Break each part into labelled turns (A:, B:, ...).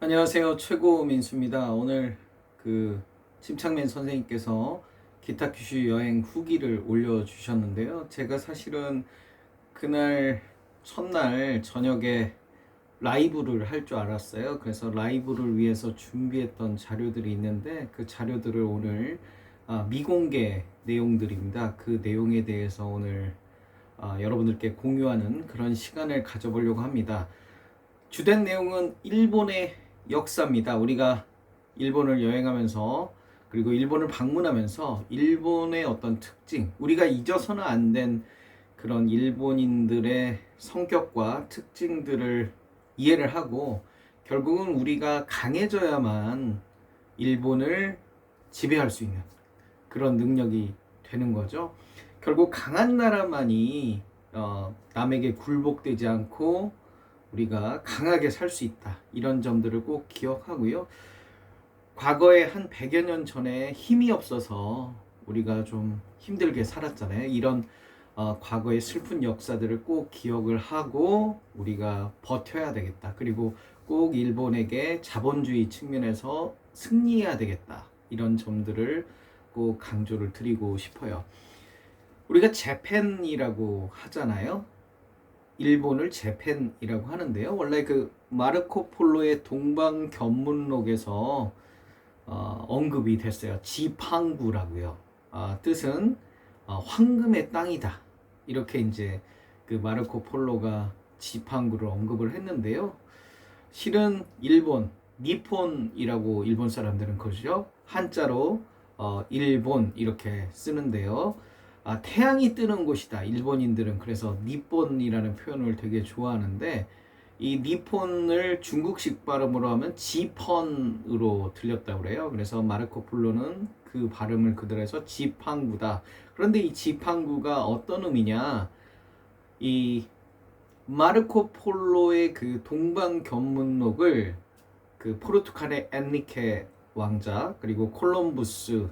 A: 안녕하세요. 최고 민수입니다. 오늘 침착맨 선생님께서 기타 큐슈 여행 후기를 올려주셨는데요. 제가 사실은 그날 첫날 저녁에 라이브를 할 줄 알았어요. 그래서 라이브를 위해서 준비했던 자료들이 있는데 그 자료들을 오늘 미공개 내용들입니다. 그 내용에 대해서 오늘 여러분들께 공유하는 그런 시간을 가져보려고 합니다. 주된 내용은 일본의 역사입니다. 우리가 일본을 여행하면서 그리고 일본을 방문하면서 일본의 어떤 특징, 우리가 잊어서는 안 된 그런 일본인들의 성격과 특징들을 이해를 하고 결국은 우리가 강해져야만 일본을 지배할 수 있는 그런 능력이 되는 거죠. 결국 강한 나라만이 남에게 굴복되지 않고 우리가 강하게 살 수 있다. 이런 점들을 꼭 기억하고요. 과거에 한 100여 년 전에 힘이 없어서 우리가 좀 힘들게 살았잖아요. 이런 과거의 슬픈 역사들을 꼭 기억을 하고 우리가 버텨야 되겠다. 그리고 꼭 일본에게 자본주의 측면에서 승리해야 되겠다. 이런 점들을 꼭 강조를 드리고 싶어요. 우리가 재팬이라고 하잖아요. 일본을 재팬이라고 하는데요. 원래 그 마르코 폴로의 동방견문록에서 언급이 됐어요. 지팡구라고요. 뜻은 황금의 땅이다. 이렇게 이제 그 마르코 폴로가 지팡구를 언급을 했는데요. 실은 일본, 니폰이라고 일본 사람들은 그러죠. 한자로 일본 이렇게 쓰는데요. 태양이 뜨는 곳이다. 일본인들은 그래서 니폰이라는 표현을 되게 좋아하는데 이 니폰을 중국식 발음으로 하면 지펀으로 들렸다고 그래요. 그래서 마르코 폴로는 그 발음을 그대로 해서 지팡구다. 그런데 이 지팡구가 어떤 의미냐? 이 마르코 폴로의 그 동방견문록을 그 포르투갈의 엔리케 왕자 그리고 콜럼부스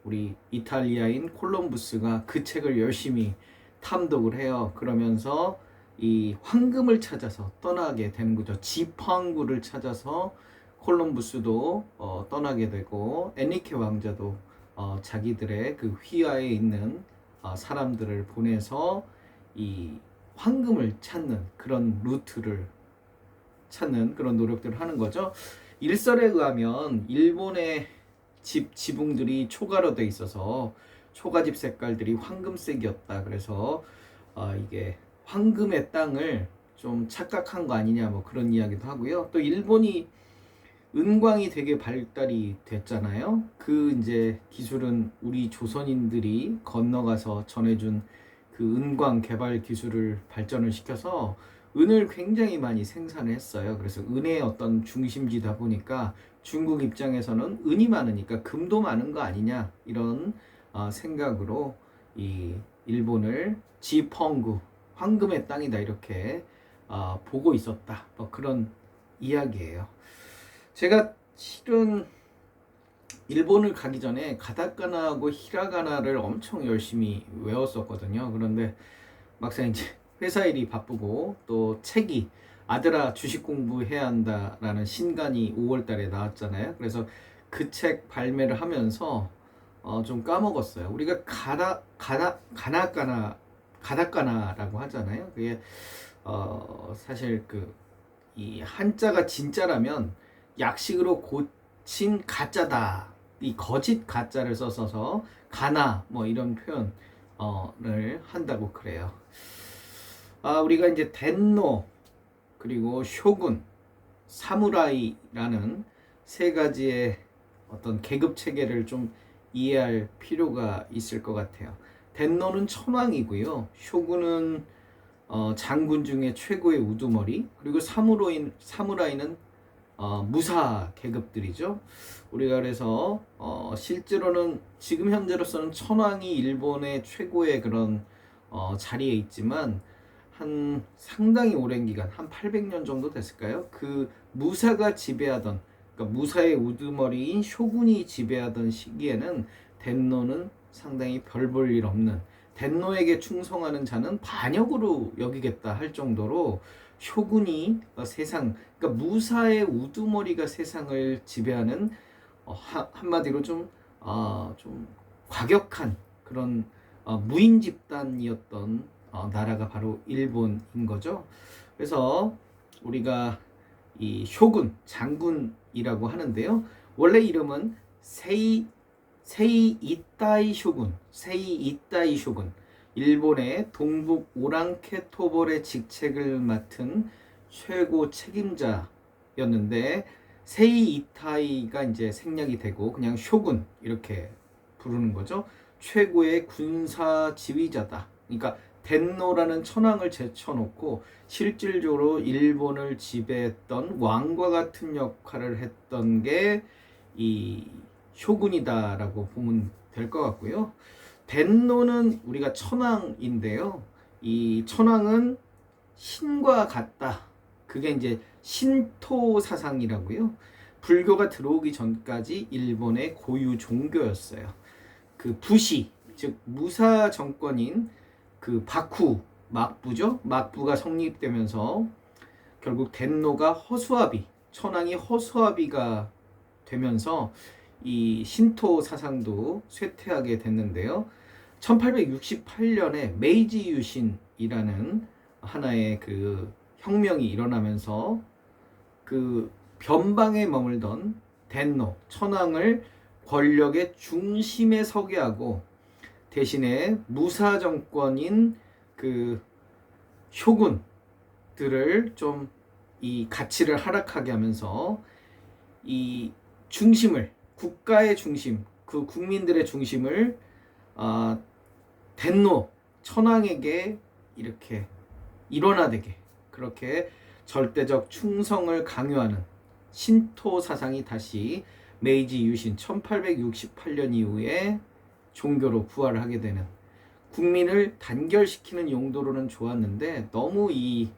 A: 우리 이탈리아인 콜럼부스가 그 책을 열심히 탐독을 해요. 그러면서 이 황금을 찾아서 떠나게 되는 거죠. 지팡구를 찾아서 콜럼부스도 떠나게 되고 엔리케 왕자도 자기들의 그 휘하에 있는 사람들을 보내서 이 황금을 찾는 그런 루트를 찾는 그런 노력들을 하는 거죠. 일설에 의하면 일본의 지붕들이 초가로 돼 있어서 초가집 색깔들이 황금색이었다. 그래서 이게 황금의 땅을 좀 착각한 거 아니냐 뭐 그런 이야기도 하고요. 또 일본이 은광이 되게 발달이 됐잖아요. 그 이제 기술은 우리 조선인들이 건너가서 전해준 그 은광 개발 기술을 발전을 시켜서 은을 굉장히 많이 생산했어요. 그래서 은의 어떤 중심지다 보니까 중국 입장에서는 은이 많으니까 금도 많은 거 아니냐 이런 생각으로 이 일본을 지펑구 황금의 땅이다 이렇게 보고 있었다. 뭐 그런 이야기예요. 제가 실은 일본을 가기 전에 가타카나하고 히라가나를 엄청 열심히 외웠었거든요. 그런데 막상 이제 회사 일이 바쁘고 또 책이 아들아 주식 공부해야 한다라는 신간이 5월 달에 나왔잖아요. 그래서 그 책 발매를 하면서 좀 까먹었어요. 우리가 가다까나라고 하잖아요. 그게 사실 이 한자가 진짜라면 약식으로 고친 가짜다. 이 거짓 가짜를 써서 가나 뭐 이런 표현을 한다고 그래요. 우리가 이제 덴노 그리고 쇼군, 사무라이라는 세 가지의 어떤 계급 체계를 좀 이해할 필요가 있을 것 같아요. 덴노는 천왕이고요. 쇼군은 장군 중에 최고의 우두머리, 그리고 사무라이는 무사 계급들이죠. 우리가 그래서 실제로는 지금 현재로서는 천황이 일본의 최고의 그런 자리에 있지만 한 상당히 오랜 기간, 한 800년 정도 됐을까요? 그 무사가 지배하던, 그러니까 무사의 우두머리인 쇼군이 지배하던 시기에는 덴노는 상당히 별 볼 일 없는, 덴노에게 충성하는 자는 반역으로 여기겠다 할 정도로 쇼군이 세상, 그러니까 무사의 우두머리가 세상을 지배하는 한마디로 좀 과격한 그런 무인 집단이었던 나라가 바로 일본인 거죠. 그래서 우리가 이 쇼군, 장군이라고 하는데요. 원래 이름은 세이 이타이 쇼군, 일본의 동북 오랑캐 토벌의 직책을 맡은 최고 책임자였는데 세이 이타이가 이제 생략이 되고 그냥 쇼군 이렇게 부르는 거죠. 최고의 군사 지휘자다. 그러니까 덴노라는 천황을 제쳐놓고 실질적으로 일본을 지배했던 왕과 같은 역할을 했던 게 이 쇼군이다라고 보면 될 것 같고요. 덴노는 우리가 천황인데요. 이 천황은 신과 같다. 그게 이제 신토 사상이라고요. 불교가 들어오기 전까지 일본의 고유 종교였어요. 그 부시, 즉 무사 정권인 그 바쿠, 막부죠. 막부가 성립되면서 결국 덴노가 허수아비, 천황이 허수아비가 되면서 이 신토 사상도 쇠퇴하게 됐는데요. 1868년에 메이지 유신이라는 하나의 그 혁명이 일어나면서 그 변방에 머물던 덴노, 천황을 권력의 중심에 서게 하고 대신에 무사 정권인 그 쇼군들을 좀 이 가치를 하락하게 하면서 이 중심을, 국가의 중심, 그 국민들의 중심을 덴노 천황에게 이렇게 일원화되게 그렇게 절대적 충성을 강요하는 신토 사상이 다시 메이지 유신 1868년 이후에 종교로 부활을 하게 되는, 국민을 단결시키는 용도로는 좋았는데 너무 이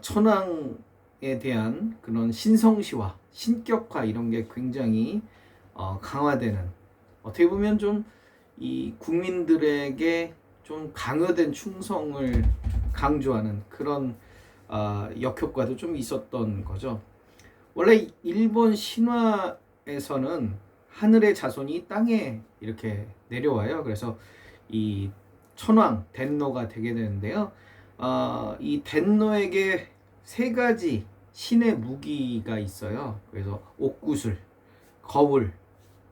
A: 천황에 대한 그런 신성시와 신격화 이런 게 굉장히 강화되는, 어떻게 보면 좀 이 국민들에게 좀 강요된 충성을 강조하는 그런 역효과도 좀 있었던 거죠. 원래 일본 신화에서는 하늘의 자손이 땅에 이렇게 내려와요. 그래서 이 천황 덴노가 되게 되는데요. 이 덴노에게 세 가지 신의 무기가 있어요. 그래서 옥구슬, 거울,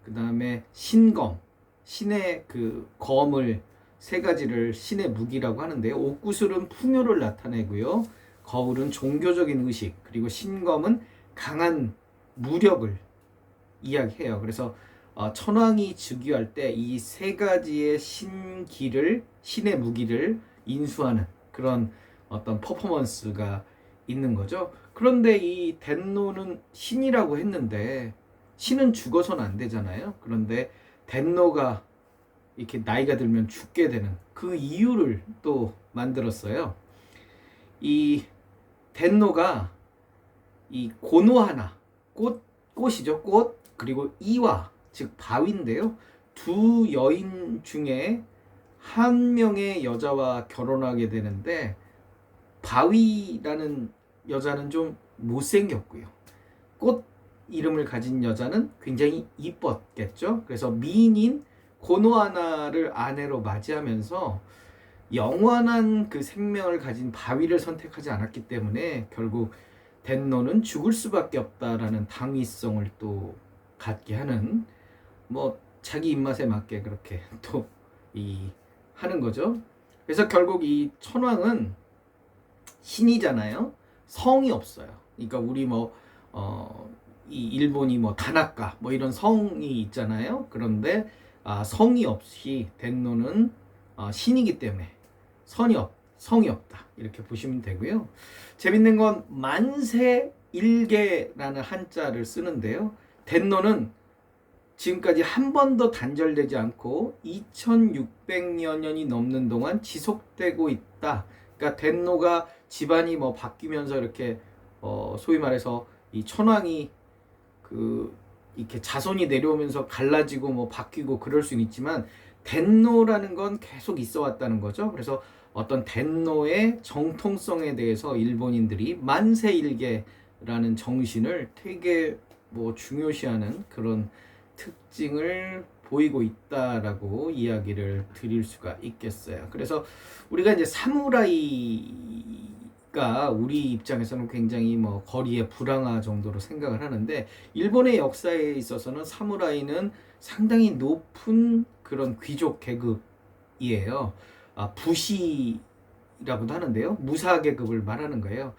A: 그 다음에 신검, 신의 그 검을 세 가지를 신의 무기라고 하는데요. 옥구슬은 풍요를 나타내고요. 거울은 종교적인 의식, 그리고 신검은 강한 무력을 이야기해요. 그래서 천황이 즉위할 때 이 세 가지의 신의 무기를 인수하는 그런 어떤 퍼포먼스가 있는 거죠. 그런데 이 덴노는 신이라고 했는데 신은 죽어서는 안 되잖아요. 그런데 덴노가 이렇게 나이가 들면 죽게 되는 그 이유를 또 만들었어요. 이 덴노가 이 고노하나, 꽃이죠. 꽃, 그리고 이와, 즉 바위인데요. 두 여인 중에 한 명의 여자와 결혼하게 되는데 바위라는 여자는 좀 못생겼고요. 꽃 이름을 가진 여자는 굉장히 이뻤겠죠. 그래서 미인인 고노하나를 아내로 맞이하면서 영원한 그 생명을 가진 바위를 선택하지 않았기 때문에 결국 덴노는 죽을 수밖에 없다라는 당위성을 또 갖게 하는, 뭐 자기 입맛에 맞게 그렇게 또 이 하는 거죠. 그래서 결국 이 천황은 신이잖아요. 성이 없어요. 그러니까 우리 이 일본이 다나카 이런 성이 있잖아요. 그런데 성이 없이 덴노는 신이기 때문에 성이 없다 이렇게 보시면 되고요. 재밌는 건 만세일계라는 한자를 쓰는데요. 덴노는 지금까지 한 번도 단절되지 않고 2600여 년이 넘는 동안 지속되고 있다. 그러니까 덴노가 집안이 바뀌면서 이렇게 소위 말해서 이 천황이 이렇게 자손이 내려오면서 갈라지고 바뀌고 그럴 수는 있지만 덴노라는 건 계속 있어 왔다는 거죠. 그래서 어떤 덴노의 정통성에 대해서 일본인들이 만세일계라는 정신을 되게 뭐 중요시하는 그런 특징을 보이고 있다라고 이야기를 드릴 수가 있겠어요. 그래서 우리가 이제 사무라이가 우리 입장에서는 굉장히 뭐 거리의 불황아 정도로 생각을 하는데, 일본의 역사에 있어서는 사무라이는 상당히 높은 그런 귀족 계급이에요. 부시라고도 하는데요. 무사 계급을 말하는 거예요.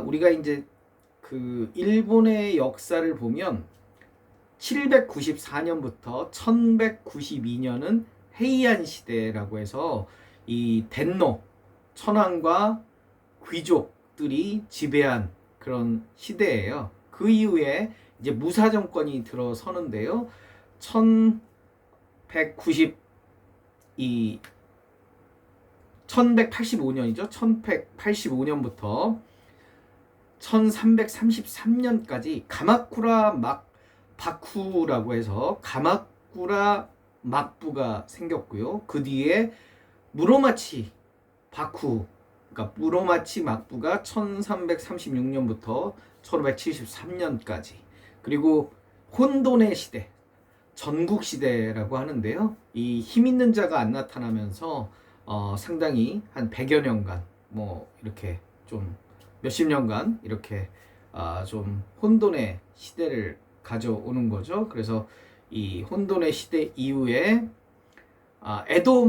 A: 우리가 이제 그 일본의 역사를 보면 794년부터 1192년은 헤이안 시대라고 해서 이 덴노 천황과 귀족들이 지배한 그런 시대예요. 그 이후에 이제 무사 정권이 들어서는데요. 1185년이죠. 1185년부터 1333년까지 가마쿠라 바쿠라고 해서 가마쿠라 막부가 생겼고요. 그 뒤에 무로마치 바쿠, 그러니까 무로마치 막부가 1336년부터 1573년까지, 그리고 혼돈의 시대, 전국 시대라고 하는데요. 이 힘 있는 자가 안 나타나면서 상당히 한 100여 년간 뭐 이렇게 좀 몇십 년간 이렇게 좀 혼돈의 시대를 가져오는 거죠. 그래서 이 혼돈의 시대 이후에 에도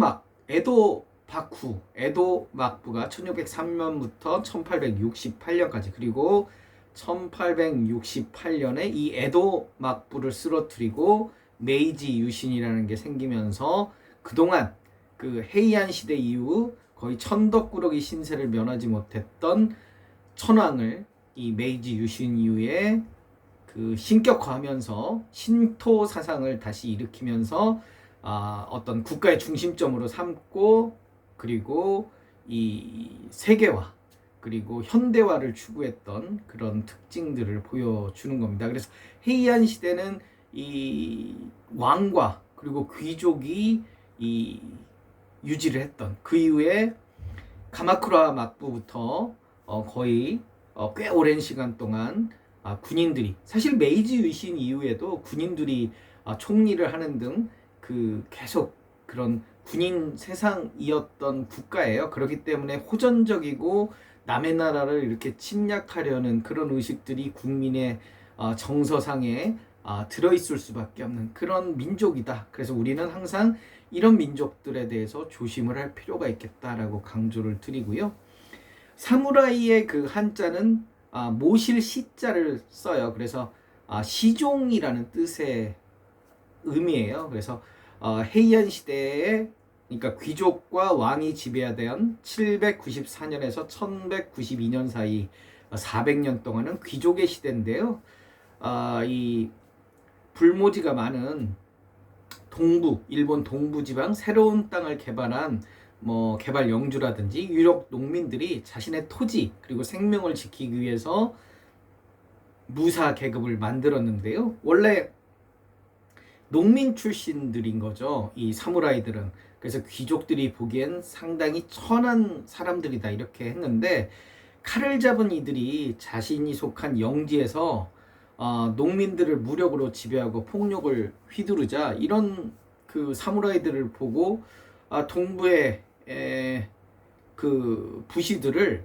A: 막부가 1603년부터 1868년까지, 그리고 1868년에 이 에도 막부를 쓰러뜨리고 메이지 유신이라는 게 생기면서 그동안 그 헤이안 시대 이후 거의 천덕꾸러기 신세를 면하지 못했던 천황을 이 메이지 유신 이후에 그 신격화하면서 신토 사상을 다시 일으키면서 어떤 국가의 중심점으로 삼고, 그리고 이 세계화 그리고 현대화를 추구했던 그런 특징들을 보여주는 겁니다. 그래서 헤이안 시대는 이 왕과 그리고 귀족이 이 유지를 했던, 그 이후에 가마쿠라 막부부터 거의 꽤 오랜 시간 동안 군인들이, 사실 메이지 유신 이후에도 군인들이 총리를 하는 등 그 계속 그런 군인 세상이었던 국가예요. 그렇기 때문에 호전적이고 남의 나라를 이렇게 침략하려는 그런 의식들이 국민의 정서상에 들어있을 수밖에 없는 그런 민족이다. 그래서 우리는 항상 이런 민족들에 대해서 조심을 할 필요가 있겠다라고 강조를 드리고요. 사무라이의 그 한자는 모실 시자를 써요. 그래서 시종이라는 뜻의 의미예요. 그래서 헤이안 시대에, 그러니까 귀족과 왕이 지배하던 794년에서 1192년 사이 400년 동안은 귀족의 시대인데요. 이 불모지가 많은 동부, 일본 동부 지방 새로운 땅을 개발한 뭐 개발 영주라든지 유력 농민들이 자신의 토지 그리고 생명을 지키기 위해서 무사 계급을 만들었는데요. 원래 농민 출신들인 거죠, 이 사무라이들은. 그래서 귀족들이 보기엔 상당히 천한 사람들이다 이렇게 했는데, 칼을 잡은 이들이 자신이 속한 영지에서 농민들을 무력으로 지배하고 폭력을 휘두르자 이런 그 사무라이들을 보고 동부의 그 부시들을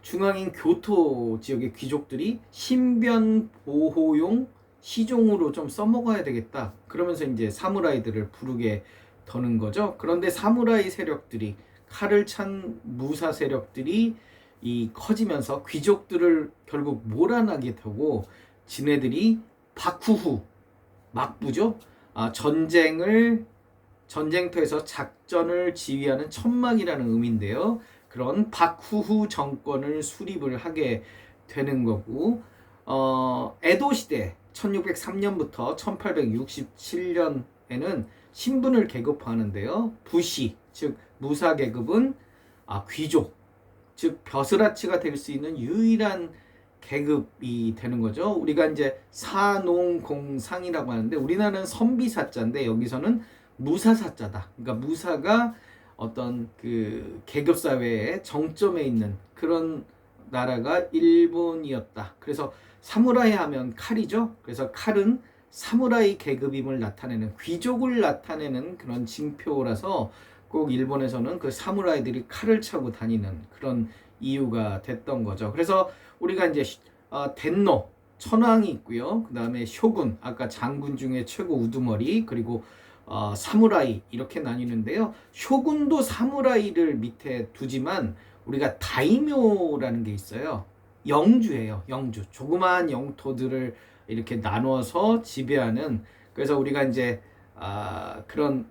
A: 중앙인 교토 지역의 귀족들이 신변 보호용 시종으로 좀 써먹어야 되겠다, 그러면서 이제 사무라이들을 부르게 더는 거죠. 그런데 사무라이 세력들이, 칼을 찬 무사 세력들이 이 커지면서 귀족들을 결국 몰아나게 되고, 지네들이 바쿠후 막부죠. 전쟁터에서 작전을 지휘하는 천막이라는 의미인데요. 그런 바쿠후 정권을 수립을 하게 되는 거고, 에도 시대 1603년부터 1867년에는 신분을 계급화하는데요. 부시, 즉 무사 계급은 귀족, 즉 벼슬아치가 될 수 있는 유일한 계급이 되는 거죠. 우리가 이제 사농공상이라고 하는데, 우리나라는 선비사자인데 여기서는 무사사자다. 그러니까 무사가 어떤 그 계급 사회의 정점에 있는 그런 나라가 일본이었다. 그래서 사무라이 하면 칼이죠. 그래서 칼은 사무라이 계급임을 나타내는, 귀족을 나타내는 그런 징표라서 꼭 일본에서는 그 사무라이들이 칼을 차고 다니는 그런 이유가 됐던 거죠. 그래서 우리가 이제 덴노 천황이 있고요. 그 다음에 쇼군, 아까 장군 중에 최고 우두머리, 그리고 사무라이 이렇게 나뉘는데요. 쇼군도 사무라이를 밑에 두지만 우리가 다이묘라는 게 있어요. 영주예요. 영주. 조그마한 영토들을 이렇게 나눠서 지배하는. 그래서 우리가 이제 그런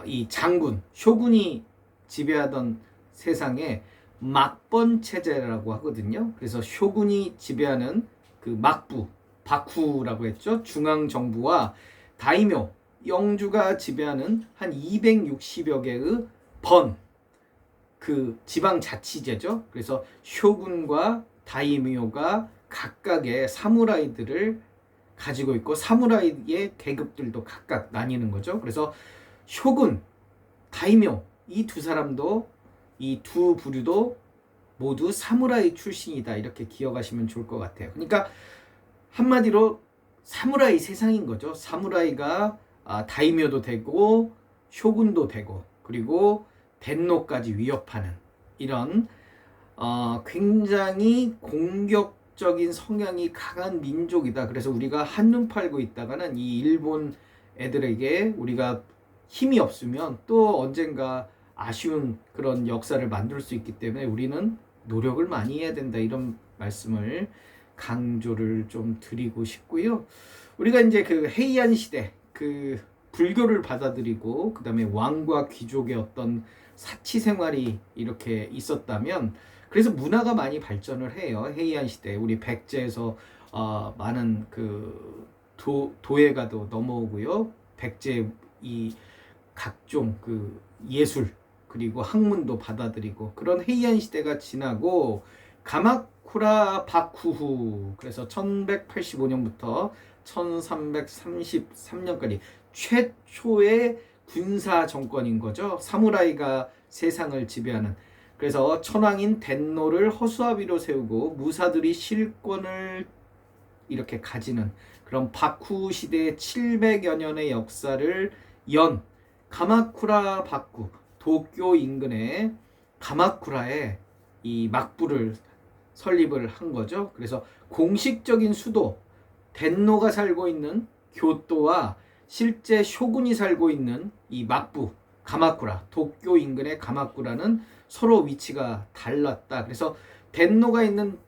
A: 이 장군, 쇼군이 지배하던 세상에 막번 체제라고 하거든요. 그래서 쇼군이 지배하는 그 막부, 바쿠라고 했죠. 중앙 정부와 다이묘, 영주가 지배하는 한 260여 개의 그 지방 자치제죠. 그래서 쇼군과 다이묘가 각각의 사무라이들을 가지고 있고 사무라이의 계급들도 각각 나뉘는 거죠. 그래서 쇼군, 다이묘 이 두 사람도, 이 두 부류도 모두 사무라이 출신이다, 이렇게 기억하시면 좋을 것 같아요. 그러니까 한마디로 사무라이 세상인 거죠. 사무라이가 다이묘도 되고 쇼군도 되고 그리고 덴노까지 위협하는 이런 굉장히 공격적인 성향이 강한 민족이다. 그래서 우리가 한눈 팔고 있다가는 이 일본 애들에게 우리가 힘이 없으면 또 언젠가 아쉬운 그런 역사를 만들 수 있기 때문에 우리는 노력을 많이 해야 된다, 이런 말씀을 강조를 좀 드리고 싶고요. 우리가 이제 그 헤이안 시대, 그 불교를 받아들이고 그 다음에 왕과 귀족의 어떤 사치 생활이 이렇게 있었다면, 그래서 문화가 많이 발전을 해요. 헤이안 시대 우리 백제에서 많은 그 도예가도 넘어오고요. 백제 이 각종 그 예술 그리고 학문도 받아들이고 그런 헤이안 시대가 지나고 가마쿠라 바쿠후, 그래서 1185년부터 1333년까지 최초의 군사 정권인 거죠. 사무라이가 세상을 지배하는. 그래서 천황인 덴노를 허수아비로 세우고 무사들이 실권을 이렇게 가지는 그런 바쿠 시대의 700여 년의 역사를 연 가마쿠라 바쿠, 도쿄 인근의 가마쿠라에 이 막부를 설립을 한 거죠. 그래서 공식적인 수도 덴노가 살고 있는 교토와 실제 쇼군이 살고 있는 이 막부 가마쿠라, 도쿄 인근의 가마쿠라는 서로 위치가 달랐다. 그래서 덴노가 있는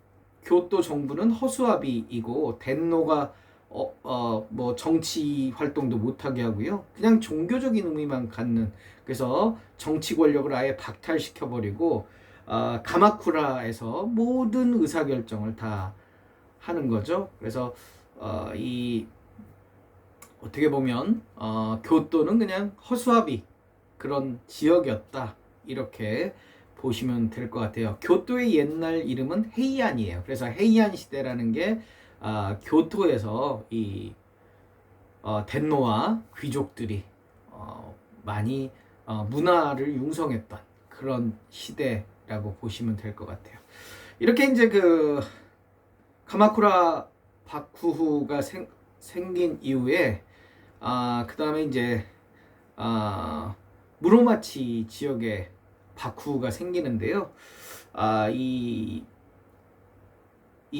A: 교토 정부는 허수아비이고 덴노가 뭐 정치 활동도 못하게 하고요. 그냥 종교적인 의미만 갖는, 그래서 정치 권력을 아예 박탈시켜버리고 가마쿠라에서 모든 의사결정을 다 하는 거죠. 그래서 이 어떻게 보면 교토는 그냥 허수아비 그런 지역이었다, 이렇게 보시면 될 것 같아요. 교토의 옛날 이름은 헤이안이에요. 그래서 헤이안 시대라는 게 교토에서 이 덴노와 귀족들이 많이 문화를 융성했던 그런 시대라고 보시면 될 것 같아요. 이렇게 이제 그 가마쿠라 바쿠후가 생긴 이후에 그 다음에 이제 무로마치 지역에 바쿠가 생기는데요. 이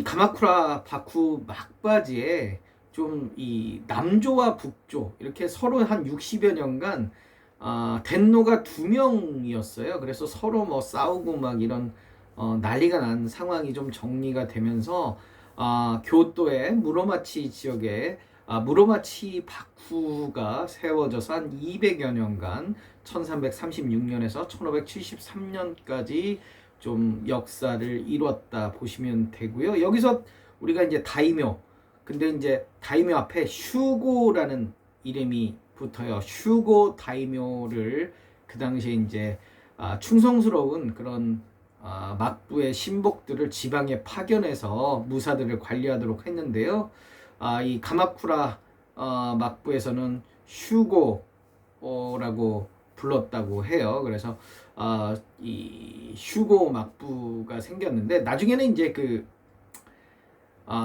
A: 가마쿠라 바쿠 막바지에 좀 이 남조와 북조 이렇게 서로 한 60여 년간 덴노가 2명이었어요. 그래서 서로 뭐 싸우고 막 이런 난리가 난 상황이 좀 정리가 되면서 교토의 무로마치 지역에 무로마치 바쿠가 세워져서 한 200여 년간 1336년에서 1573년까지 좀 역사를 이뤘다 보시면 되고요. 여기서 우리가 이제 다이묘, 근데 이제 다이묘 앞에 슈고라는 이름이 붙어요. 슈고 다이묘를 그 당시에 이제 충성스러운 그런 막부의 신복들을 지방에 파견해서 무사들을 관리하도록 했는데요. 이 가마쿠라 막부에서는 슈고라고 불렀다고 해요. 그래서 이 슈고 막부가 생겼는데 나중에는 이제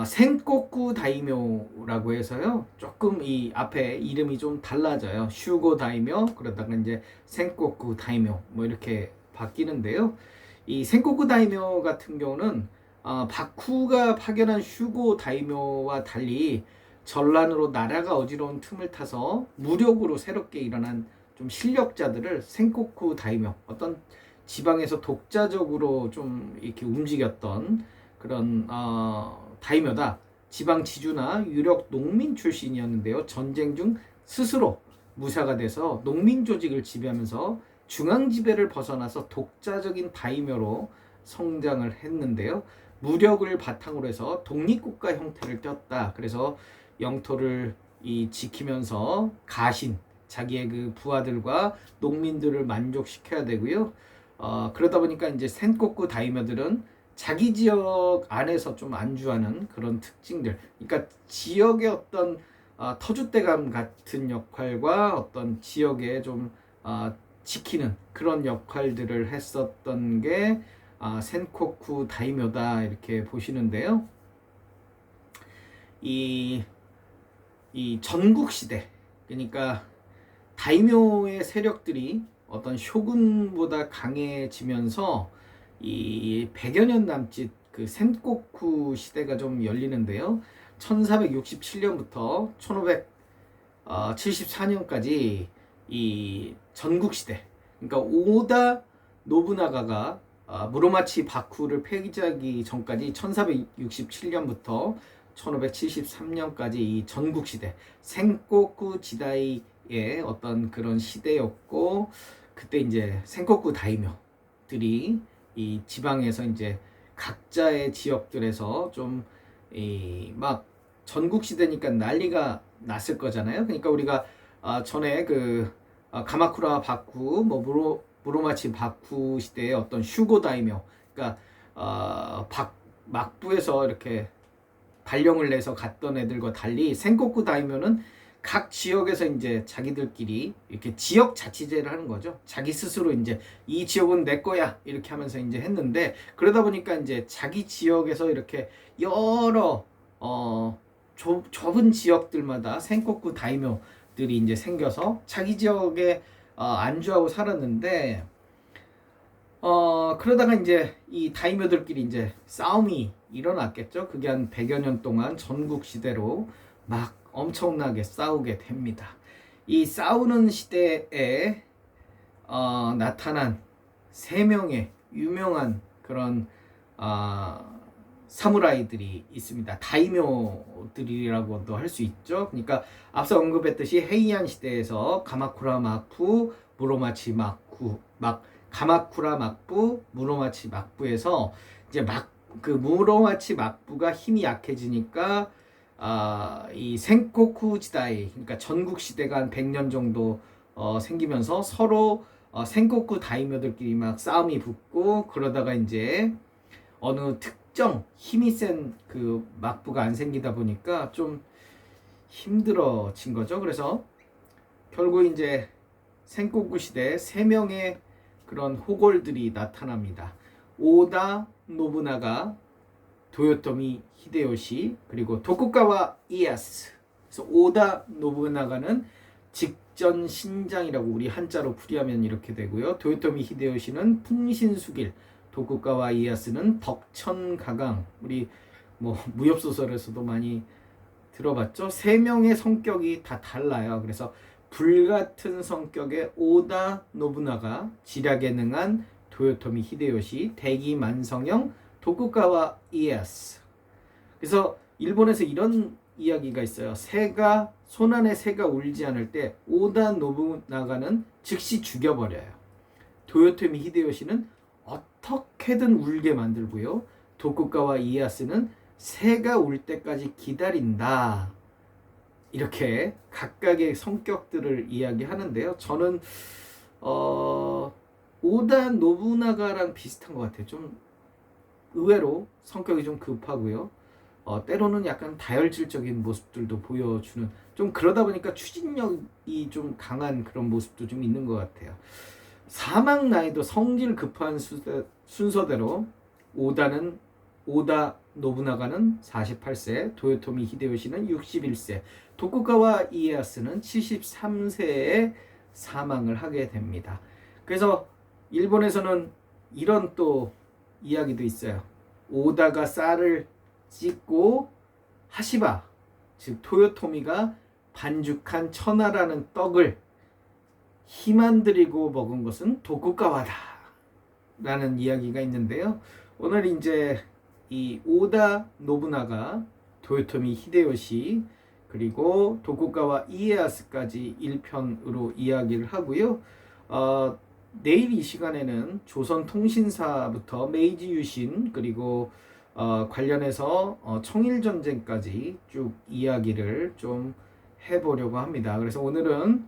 A: 생코쿠 다이묘라고 해서요. 조금 이 앞에 이름이 좀 달라져요. 슈고 다이묘 그러다가 이제 생코쿠 다이묘 뭐 이렇게 바뀌는데요. 이 생코쿠 다이묘 같은 경우는 바쿠가 파견한 슈고 다이묘와 달리 전란으로 나라가 어지러운 틈을 타서 무력으로 새롭게 일어난 좀 실력자들을 생코쿠 다이묘 어떤 지방에서 독자적으로 좀 이렇게 움직였던 그런 다이묘다. 지방 지주나 유력 농민 출신이었는데요. 전쟁 중 스스로 무사가 돼서 농민 조직을 지배하면서 중앙 지배를 벗어나서 독자적인 다이묘로 성장을 했는데요. 무력을 바탕으로 해서 독립국가 형태를 띄었다. 그래서 영토를 지키면서 가신 자기의 그 부하들과 농민들을 만족시켜야 되고요. 그러다 보니까 이제 센코쿠 다이묘들은 자기 지역 안에서 좀 안주하는 그런 특징들, 그러니까 지역의 어떤 터줏대감 같은 역할과 어떤 지역에 좀 지키는 그런 역할들을 했었던 게 센코쿠 다이묘다 이렇게 보시는데요. 이 전국 시대, 그러니까 다이묘의 세력들이 어떤 쇼군보다 강해지면서 이 100여 년 남짓 그 센코쿠 시대가 좀 열리는데요. 1467년부터 1574년까지 이 전국 시대, 그러니까 오다 노부나가가 무로마치 바쿠를 폐기하기 전까지 1467년부터 1573년까지 이 전국 시대, 센코쿠 지다이의 어떤 그런 시대였고, 그때 이제 센코쿠 다이묘들이 이 지방에서 이제 각자의 지역들에서 좀 막 전국 시대니까 난리가 났을 거잖아요. 그러니까 우리가 전에 가마쿠라 바쿠, 뭐 무로마치 바쿠 시대의 어떤 슈고 다이묘, 그러니까 막부에서 이렇게 발령을 내서 갔던 애들과 달리 센코쿠 다이묘는 각 지역에서 이제 자기들끼리 이렇게 지역 자치제를 하는 거죠. 자기 스스로 이제 이 지역은 내 거야 이렇게 하면서 이제 했는데, 그러다 보니까 이제 자기 지역에서 이렇게 여러 좁은 지역들마다 센코쿠 다이묘들이 이제 생겨서 자기 지역에 안주하고 살았는데, 그러다가 이제 이 다이묘들끼리 이제 싸움이 일어났겠죠. 그게 한 100여 년 동안 전국 시대로 막 엄청나게 싸우게 됩니다. 이 싸우는 시대에 나타난 세 명의 유명한 그런 사무라이들이 있습니다. 다이묘들이라고도 할 수 있죠. 그러니까 앞서 언급했듯이 헤이안 시대에서 가마쿠라 막부, 무로마치 막부, 가마쿠라 막부, 무로마치 막부에서 이제 무로마치 막부가 힘이 약해지니까 이 센코쿠 지다이, 그러니까 전국 시대가 한 100년 정도 생기면서 서로 센코쿠 다이묘들끼리 막 싸움이 붙고, 그러다가 이제 어느 특정 힘이 센 그 막부가 안 생기다 보니까 좀 힘들어진 거죠. 그래서 결국 이제 센코쿠 시대에 세 명의 그런 호걸들이 나타납니다. 오다 노부나가, 도요토미 히데요시, 그리고 도쿠가와 이에야스. 그래서 오다 노부나가는 직전 신장이라고 우리 한자로 풀이하면 이렇게 되고요. 도요토미 히데요시는 풍신수길, 도쿠가와 이에야스는 덕천가강. 우리 뭐 무협소설에서도 많이 들어봤죠. 세 명의 성격이 다 달라요. 그래서 불같은 성격의 오다 노부나가, 지략에 능한 도요토미 히데요시, 대기만성형 도쿠가와 이에야스. 그래서 일본에서 이런 이야기가 있어요. 손안에 새가 울지 않을 때 오다 노부나가는 즉시 죽여버려요. 도요토미 히데요시는 어떻게든 울게 만들고요. 도쿠가와 이에야스는 새가 울 때까지 기다린다. 이렇게 각각의 성격들을 이야기하는데요. 저는 오다 노부나가랑 비슷한 것 같아요. 좀 의외로 성격이 좀 급하고요. 때로는 약간 다혈질적인 모습들도 보여주는, 좀 그러다 보니까 추진력이 좀 강한 그런 모습도 좀 있는 것 같아요. 사망 나이도 성질 급한 순서대로 오다 노부나가는 48세, 도요토미 히데요시는 61세, 도쿠가와 이에야스는 73세에 사망을 하게 됩니다. 그래서 일본에서는 이런 또 이야기도 있어요. 오다가 쌀을 찢고 하시바, 즉 토요토미가 반죽한 천하라는 떡을 힘안 들이고 먹은 것은 도쿠가와다 라는 이야기가 있는데요. 오늘 이제 이 오다 노부나가, 도요토미 히데요시, 그리고 도쿠가와 이에야스까지 1편으로 이야기를 하고요. 내일 이 시간에는 조선통신사부터 메이지 유신, 그리고 관련해서 청일전쟁까지 쭉 이야기를 좀 해보려고 합니다. 그래서 오늘은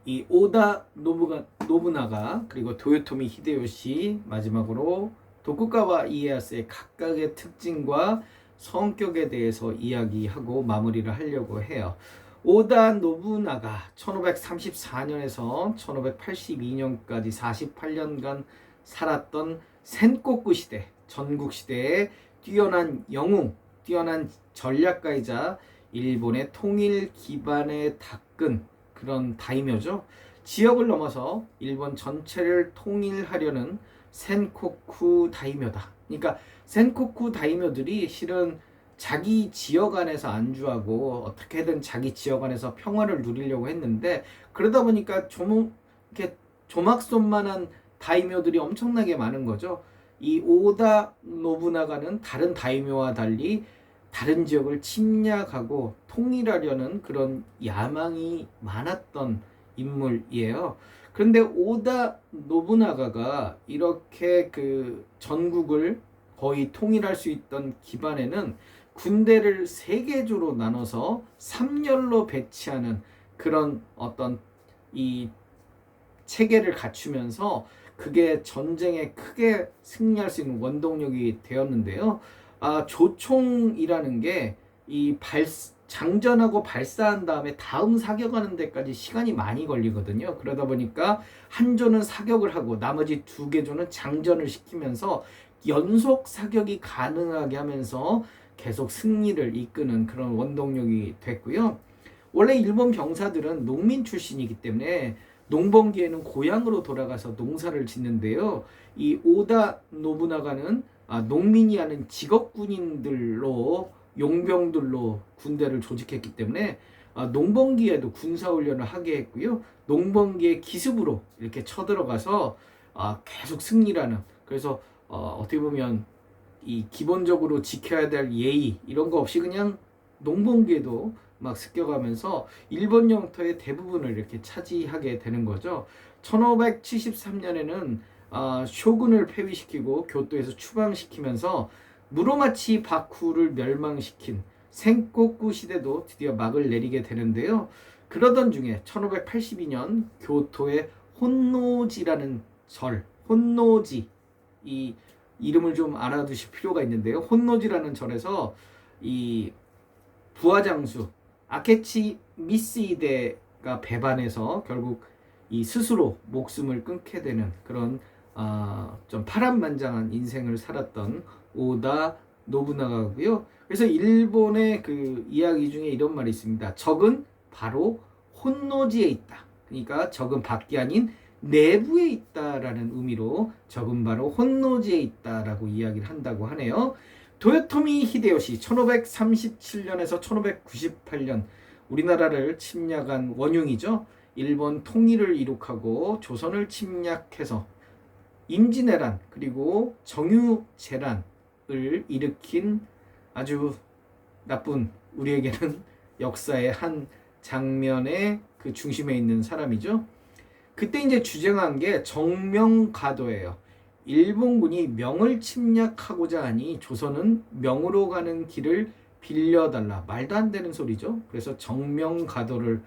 A: 이 오다 노부나가, 그리고 도요토미 히데요시, 마지막으로 도쿠가와 이에야스의 각각의 특징과 성격에 대해서 이야기하고 마무리를 하려고 해요. 오다 노부나가 1534년에서 1582년까지 48년간 살았던 센코쿠 시대, 전국 시대의 뛰어난 영웅, 뛰어난 전략가이자 일본의 통일 기반에 닦은 그런 다이묘죠. 지역을 넘어서 일본 전체를 통일하려는 센코쿠 다이묘다. 그러니까 센코쿠 다이묘들이 실은 자기 지역 안에서 안주하고 어떻게든 자기 지역 안에서 평화를 누리려고 했는데, 그러다 보니까 이렇게 조막손만한 다이묘들이 엄청나게 많은 거죠. 이 오다 노부나가는 다른 다이묘와 달리 다른 지역을 침략하고 통일하려는 그런 야망이 많았던 인물이에요. 그런데 오다 노부나가가 이렇게 그 전국을 거의 통일할 수 있던 기반에는 군대를 3개조로 나눠서 3열로 배치하는 그런 어떤 이 체계를 갖추면서 그게 전쟁에 크게 승리할 수 있는 원동력이 되었는데요. 조총이라는 게 이 장전하고 발사한 다음에 다음 사격하는 데까지 시간이 많이 걸리거든요. 그러다 보니까 한 조는 사격을 하고 나머지 2개 조는 장전을 시키면서 연속 사격이 가능하게 하면서 계속 승리를 이끄는 그런 원동력이 됐고요. 원래 일본 병사들은 농민 출신이기 때문에 농번기에는 고향으로 돌아가서 농사를 짓는데요. 이 오다 노부나가는 농민이 아닌 직업군인들로, 용병들로 군대를 조직했기 때문에 농번기에도 군사훈련을 하게 했고요. 농번기에 기습으로 이렇게 쳐들어가서 계속 승리라는, 그래서 어떻게 보면 이 기본적으로 지켜야 될 예의 이런 거 없이 그냥 농번기에도 막 습격하면서 일본 영토의 대부분을 이렇게 차지하게 되는 거죠. 1573년에는 쇼군을 폐위시키고 교토에서 추방시키면서 무로마치 바쿠를 멸망시킨 센코쿠 시대도 드디어 막을 내리게 되는데요. 그러던 중에 1582년 교토의 혼노지라는 절, 혼노지, 이 이름을 좀 알아두실 필요가 있는데요. 혼노지라는 절에서 이 부하장수 아케치 미스히데가 배반해서 결국 이 스스로 목숨을 끊게 되는 그런 좀 파란만장한 인생을 살았던 오다 노부나가고요. 그래서 일본의 그 이야기 중에 이런 말이 있습니다. 적은 바로 혼노지에 있다. 그러니까 적은 밖이 아닌 내부에 있다라는 의미로 적은 바로 혼노지에 있다라고 이야기를 한다고 하네요. 도요토미 히데요시 1537년에서 1598년 우리나라를 침략한 원흉이죠. 일본 통일을 이룩하고 조선을 침략해서 임진왜란 그리고 정유재란을 일으킨 아주 나쁜, 우리에게는 역사의 한 장면의 그 중심에 있는 사람이죠. 그때 이제 주장한 게 정명가도예요. 일본군이 명을 침략하고자 하니 조선은 명으로 가는 길을 빌려달라. 말도 안 되는 소리죠. 그래서 정명가도를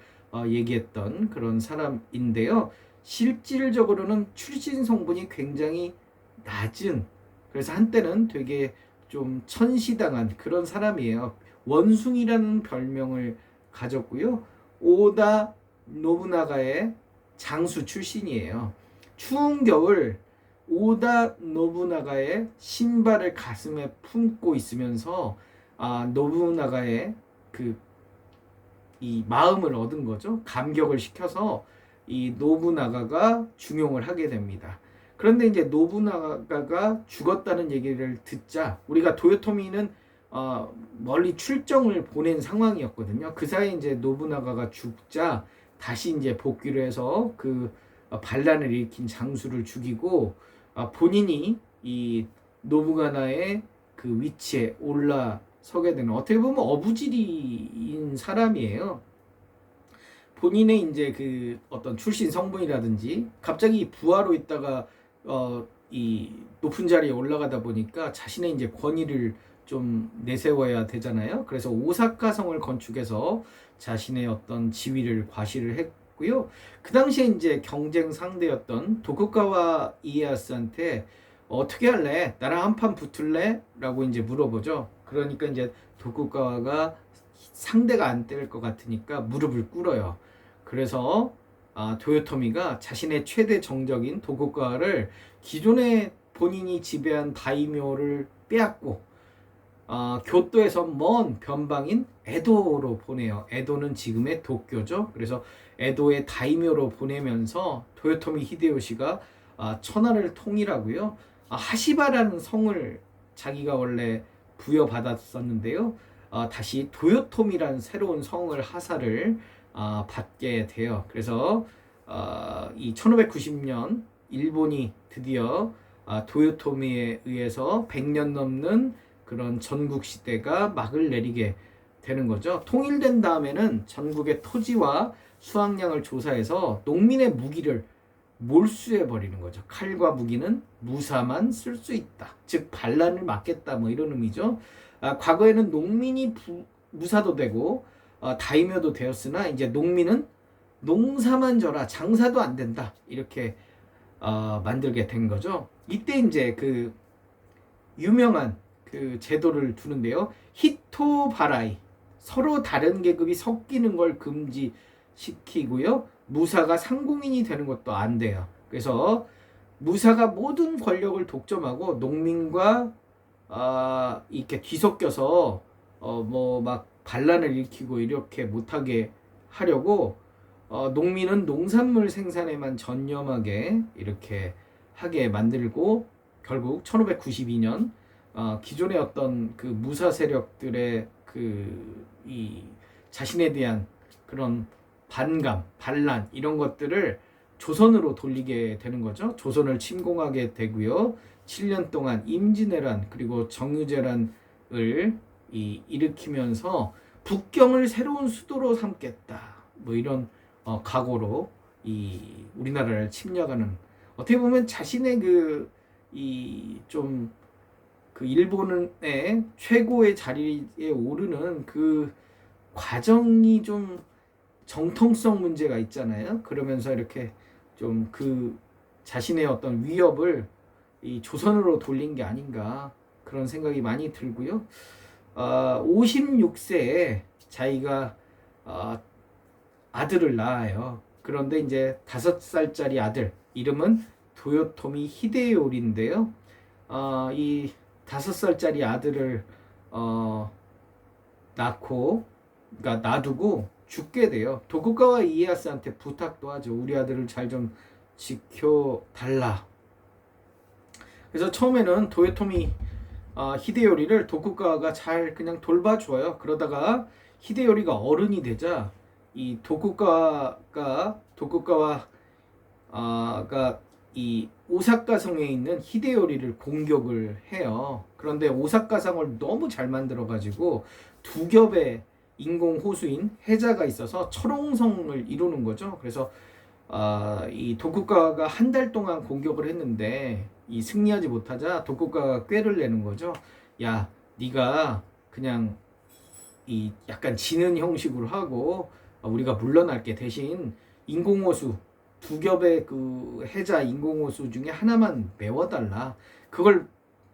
A: 얘기했던 그런 사람인데요. 실질적으로는 출신 성분이 굉장히 낮은, 그래서 한때는 되게 좀 천시당한 그런 사람이에요. 원숭이라는 별명을 가졌고요. 오다 노부나가의 장수 출신이에요. 추운 겨울 오다 노부나가의 신발을 가슴에 품고 있으면서 노부나가의 이 마음을 얻은 거죠. 감격을 시켜서 이 노부나가가 중용을 하게 됩니다. 그런데 이제 노부나가가 죽었다는 얘기를 듣자 우리가 도요토미는 멀리 출정을 보낸 상황이었거든요. 그 사이에 이제 노부나가가 죽자 다시 이제 복귀를 해서 그 반란을 일으킨 장수를 죽이고 본인이 이 노부나가의 그 위치에 올라서게 되는 어떻게 보면 어부지리인 사람이에요. 본인의 이제 그 어떤 출신 성분이라든지 갑자기 부하로 있다가 이 높은 자리에 올라가다 보니까 자신의 이제 권위를 좀 내세워야 되잖아요. 그래서 오사카 성을 건축해서 자신의 어떤 지위를 과시를 했고요. 그 당시에 이제 경쟁 상대였던 도쿠가와 이에야스한테 어떻게 할래? 나랑 한판 붙을래? 라고 이제 물어보죠. 그러니까 이제 도쿠가와가 상대가 안 될 것 같으니까 무릎을 꿇어요. 그래서 도요토미가 자신의 최대 정적인 도쿠가와를 기존에 본인이 지배한 다이묘를 빼앗고 교토에서 먼 변방인 에도로 보내요. 에도는 지금의 도쿄죠. 그래서 에도의 다이묘로 보내면서 도요토미 히데요시가 천하를 통일하고요. 하시바라는 성을 자기가 원래 부여받았었는데요. 다시 도요토미라는 새로운 성을 하사를 받게 돼요. 그래서 이 1590년 일본이 드디어 도요토미에 의해서 100년 넘는 그런 전국 시대가 막을 내리게 되는 거죠. 통일된 다음에는 전국의 토지와 수확량을 조사해서 농민의 무기를 몰수해 버리는 거죠. 칼과 무기는 무사만 쓸 수 있다. 즉 반란을 막겠다 뭐 이런 의미죠. 과거에는 농민이 무사도 되고 다이묘도 되었으나 이제 농민은 농사만 져라 장사도 안 된다 이렇게 만들게 된 거죠. 이때 이제 그 유명한 그 제도를 두는데요. 히토바라이 서로 다른 계급이 섞이는 걸 금지시키고요. 무사가 상공인이 되는 것도 안 돼요. 그래서 무사가 모든 권력을 독점하고 농민과 이렇게 뒤섞여서 뭐 막 반란을 일으키고 이렇게 못하게 하려고 농민은 농산물 생산에만 전념하게 이렇게 하게 만들고 결국 1592년 기존의 어떤 그 무사 세력들의 이 자신에 대한 그런 반감, 반란 이런 것들을 조선으로 돌리게 되는 거죠. 조선을 침공하게 되고요. 7년 동안 임진왜란 그리고 정유재란을 일으키면서 북경을 새로운 수도로 삼겠다. 뭐 이런 각오로 이 우리나라를 침략하는 어떻게 보면 자신의 좀 일본의 최고의 자리에 오르는 그 과정이 좀 정통성 문제가 있잖아요. 그러면서 이렇게 좀 자신의 어떤 위협을 이 조선으로 돌린 게 아닌가 그런 생각이 많이 들고요. 56세에 자기가 아들을 낳아요. 그런데 이제 5살짜리 아들 이름은 도요토미 히데요리인데요. 이 5살짜리 아들을 그러니까 놔두고 죽게 돼요. 도쿠가와 이에야스한테 부탁도 하죠. 우리 아들을 잘 좀 지켜달라. 그래서 처음에는 도요토미 히데요리를 도쿠가와가 잘 그냥 돌봐줘요. 그러다가 히데요리가 어른이 되자 이 도쿠가와가 이 오사카 성에 있는 히데요리를 공격을 해요. 그런데 오사카 성을 너무 잘 만들어가지고 두 겹의 인공 호수인 해자가 있어서 철옹성을 이루는 거죠. 그래서 이 도쿠가와가 한 달 동안 공격을 했는데 이 승리하지 못하자 도쿠가와가 꾀를 내는 거죠. 야, 네가 그냥 이 약간 지는 형식으로 하고 우리가 물러날게. 대신 인공호수 두 겹의 그 해자 인공호수 중에 하나만 메워달라. 그걸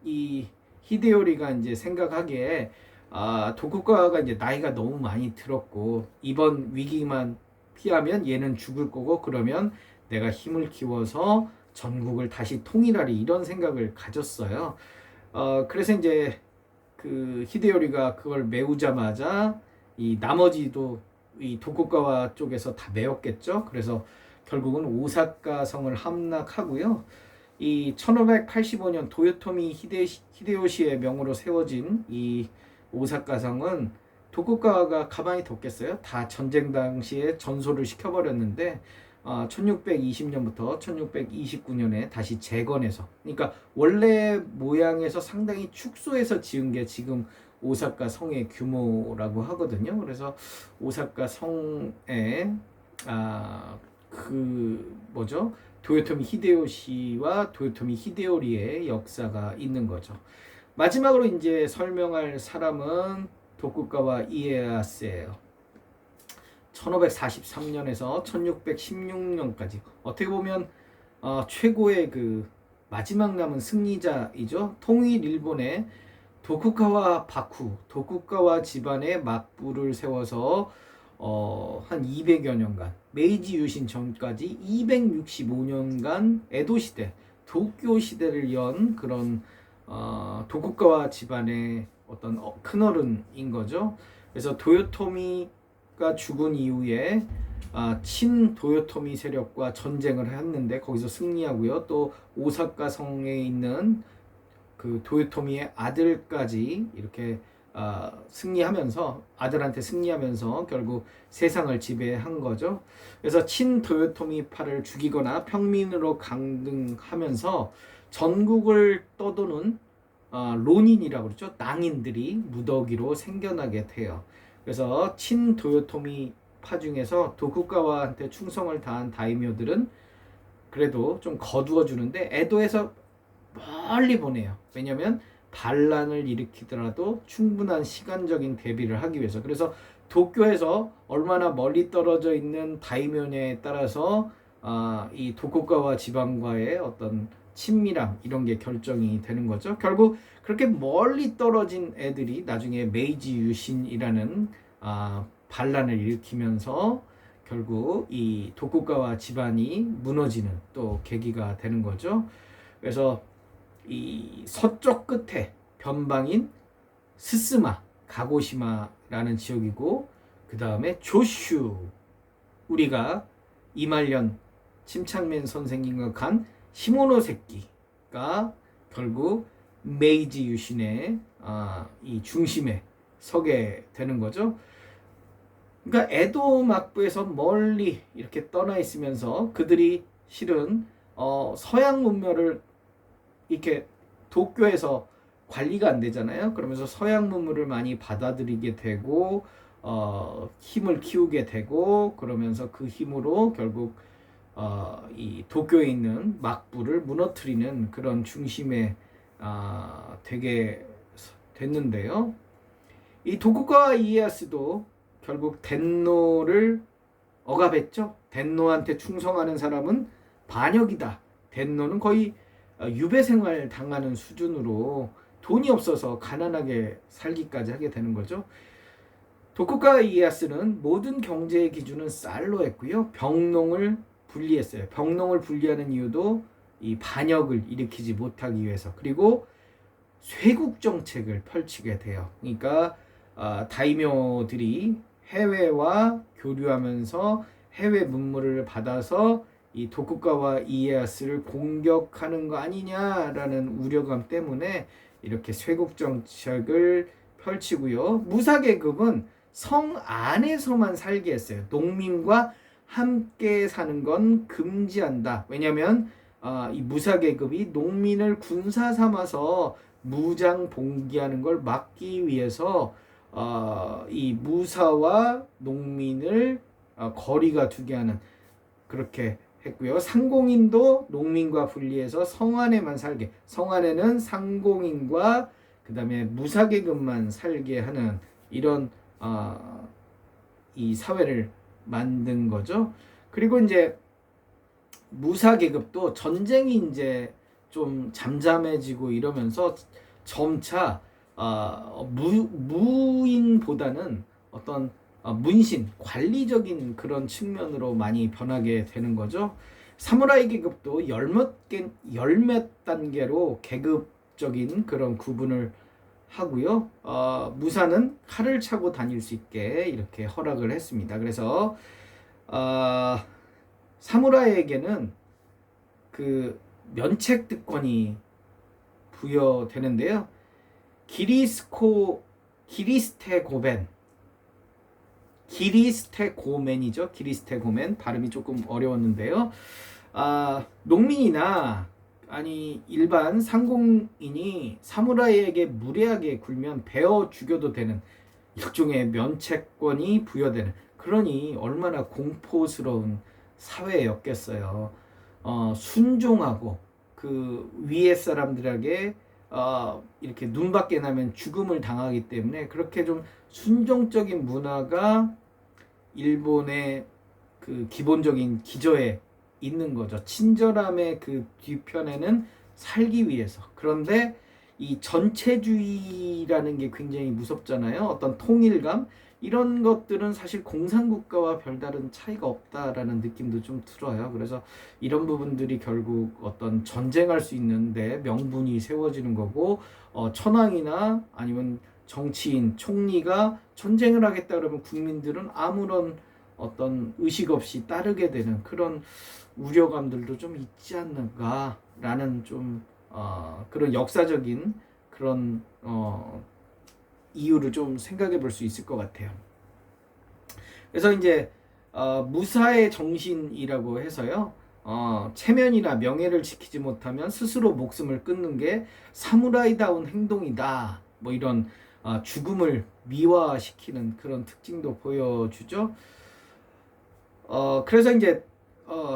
A: 이 히데요리가 이제 생각하기에 도쿠가와가 이제 나이가 너무 많이 들었고 이번 위기만 피하면 얘는 죽을 거고 그러면 내가 힘을 키워서 전국을 다시 통일하리 이런 생각을 가졌어요. 그래서 이제 그 히데요리가 그걸 메우자마자 이 나머지도 이 도쿠가와 쪽에서 다 메웠겠죠. 그래서 결국은 오사카 성을 함락하고요. 이 1585년 도요토미 히데요시의 명으로 세워진 이 오사카 성은 도쿠가와가 가만히 뒀겠어요? 다 전쟁 당시에 전소를 시켜버렸는데 1620년부터 1629년에 다시 재건해서 그러니까 원래 모양에서 상당히 축소해서 지은 게 지금 오사카 성의 규모라고 하거든요. 그래서 오사카 성에 그 뭐죠? 도요토미 히데요시와 도요토미 히데요리의 역사가 있는 거죠. 마지막으로 이제 설명할 사람은 도쿠가와 이에야스예요. 1543년에서 1616년까지 어떻게 보면 최고의 그 마지막 남은 승리자이죠. 통일 일본의 도쿠가와 바쿠, 도쿠가와 집안의 막부를 세워서 한 200여 년간 메이지 유신 전까지 265년간 에도 시대, 도쿄 시대를 연 그런 도쿠가와 집안의 어떤 큰어른인 거죠. 그래서 도요토미가 죽은 이후에 친 도요토미 세력과 전쟁을 했는데 거기서 승리하고요. 또 오사카 성에 있는 그 도요토미의 아들까지 이렇게 승리하면서 아들한테 승리하면서 결국 세상을 지배한 거죠. 그래서 친 도요토미파를 죽이거나 평민으로 강등하면서 전국을 떠도는 론인이라고 그러죠. 낭인들이 무더기로 생겨나게 돼요. 그래서 친 도요토미파 중에서 도쿠가와한테 충성을 다한 다이묘들은 그래도 좀 거두어 주는데 에도에서 멀리 보내요. 왜냐하면 반란을 일으키더라도 충분한 시간적인 대비를 하기 위해서. 그래서 도쿄에서 얼마나 멀리 떨어져 있는 다이묘냐에 따라서 이 도쿠가와 지방과의 어떤 친밀함 이런 게 결정이 되는 거죠. 결국 그렇게 멀리 떨어진 애들이 나중에 메이지 유신이라는 반란을 일으키면서 결국 이 도쿠가와 집안이 무너지는 또 계기가 되는 거죠. 그래서 이 서쪽 끝에 변방인 스스마, 가고시마라는 지역이고 그 다음에 조슈, 우리가 이말년 침착맨 선생님과 간 시모노세키가 결국 메이지 유신의 이 중심에 서게 되는 거죠. 그러니까 에도 막부에서 멀리 이렇게 떠나 있으면서 그들이 실은 서양 문명을 이렇게 도쿄에서 관리가 안 되잖아요. 그러면서 서양 문물을 많이 받아들이게 되고 힘을 키우게 되고 그러면서 그 힘으로 결국 이 도쿄에 있는 막부를 무너뜨리는 그런 중심에 되게 됐는데요. 이 도쿠가와 이에야스도 결국 덴노를 억압했죠. 덴노한테 충성하는 사람은 반역이다. 덴노는 거의 유배 생활 당하는 수준으로 돈이 없어서 가난하게 살기까지 하게 되는 거죠. 도쿠가와 이에야스는 모든 경제의 기준은 쌀로 했고요. 병농을 분리했어요. 병농을 분리하는 이유도 이 반역을 일으키지 못하기 위해서. 그리고 쇄국 정책을 펼치게 돼요. 그러니까 다이묘들이 해외와 교류하면서 해외 문물을 받아서 이 도쿠가와 이에야스를 공격하는 거 아니냐라는 우려감 때문에 이렇게 쇄국 정책을 펼치고요. 무사계급은 성 안에서만 살게 했어요. 농민과 함께 사는 건 금지한다. 왜냐하면 이 무사계급이 농민을 군사 삼아서 무장 봉기하는 걸 막기 위해서 이 무사와 농민을 거리가 두게 하는 그렇게 했고요. 상공인도 농민과 분리해서 성 안에만 살게. 성 안에는 상공인과 그 다음에 무사계급만 살게 하는 이런 이 사회를 만든 거죠. 그리고 이제 무사계급도 전쟁이 이제 좀 잠잠해지고 이러면서 점차 무인보다는 어떤 문신, 관리적인 그런 측면으로 많이 변하게 되는 거죠. 사무라이 계급도 열몇 단계로 계급적인 그런 구분을 하고요. 무사는 칼을 차고 다닐 수 있게 이렇게 허락을 했습니다. 그래서 사무라이에게는 그 면책 특권이 부여되는데요. 기리스테고멘이죠. 기리스테고멘 발음이 조금 어려웠는데요. 농민이나 아니 일반 상공인이 사무라이에게 무례하게 굴면 베어 죽여도 되는 일종의 면책권이 부여되는, 그러니 얼마나 공포스러운 사회였겠어요. 순종하고 그 위에 사람들에게 이렇게 눈밖에 나면 죽음을 당하기 때문에 그렇게 좀 순종적인 문화가 일본의 그 기본적인 기저에 있는 거죠. 친절함의 그 뒤편에는 살기 위해서. 그런데 이 전체주의라는 게 굉장히 무섭잖아요. 어떤 통일감, 이런 것들은 사실 공산국가와 별다른 차이가 없다라는 느낌도 좀 들어요. 그래서 이런 부분들이 결국 어떤 전쟁할 수 있는데 명분이 세워지는 거고, 천황이나 아니면 정치인, 총리가 전쟁을 하겠다 그러면 국민들은 아무런 어떤 의식 없이 따르게 되는 그런 우려감들도 좀 있지 않는가라는 좀 그런 역사적인 그런 이유를 좀 생각해 볼 수 있을 것 같아요. 그래서 이제 무사의 정신이라고 해서요. 체면이나 명예를 지키지 못하면 스스로 목숨을 끊는 게 사무라이다운 행동이다. 뭐 이런 죽음을 미화시키는 그런 특징도 보여주죠. 그래서 이제